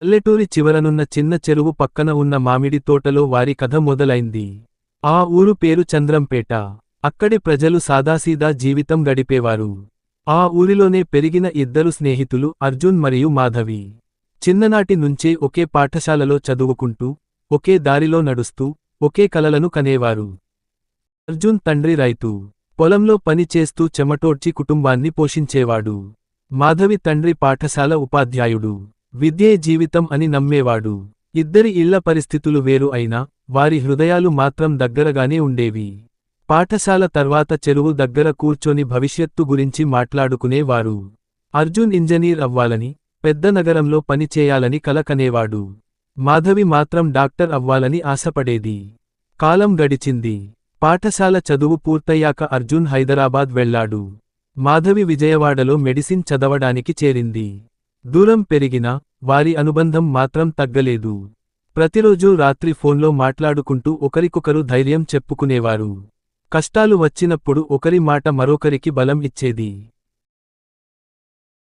పల్లెటూరి చివరనున్న చిన్న చెరువు పక్కన ఉన్న మామిడి తోటలో వారి కథ మొదలైంది. ఆ ఊరు పేరు చంద్రంపేట. అక్కడి ప్రజలు సాదాసీదా జీవితం గడిపేవారు. ఆ ఊరిలోనే పెరిగిన ఇద్దరు స్నేహితులు అర్జున్ మరియు మాధవి. చిన్ననాటి నుంచే ఒకే పాఠశాలలో చదువుకుంటూ, ఒకే దారిలో నడుస్తూ, ఒకే కలలను కనేవారు. అర్జున్ తండ్రి రైతు. పొలంలో పని చేస్తూ చెమటోడ్చి కుటుంబాన్ని పోషించేవాడు. మాధవి తండ్రి పాఠశాల ఉపాధ్యాయుడు. విద్యే జీవితం అని నమ్మేవాడు. ఇద్దరి ఇళ్ల పరిస్థితులు వేరు అయినా, వారి హృదయాలు మాత్రం దగ్గరగానే ఉండేవి. పాఠశాల తర్వాత చెరువు దగ్గర కూర్చొని భవిష్యత్తు గురించి మాట్లాడుకునేవారు. అర్జున్ ఇంజనీర్ అవ్వాలని, పెద్ద నగరంలో పని చేయాలని కల కనేవాడు. మాధవి మాత్రం డాక్టర్ అవ్వాలని ఆశపడేది. కాలం గడిచింది. పాఠశాల చదువు పూర్తయ్యాక అర్జున్ హైదరాబాద్ వెళ్లాడు. మాధవి విజయవాడలో మెడిసిన్ చదవడానికి చేరింది. దూరం పెరిగినా, వారి అనుబంధం మాత్రం తగ్గలేదు. ప్రతిరోజూ రాత్రి ఫోన్లో మాట్లాడుకుంటూ ఒకరికొకరు ధైర్యం చెప్పుకునేవారు. కష్టాలు వచ్చినప్పుడు ఒకరి మాట మరొకరికి బలం ఇచ్చేది.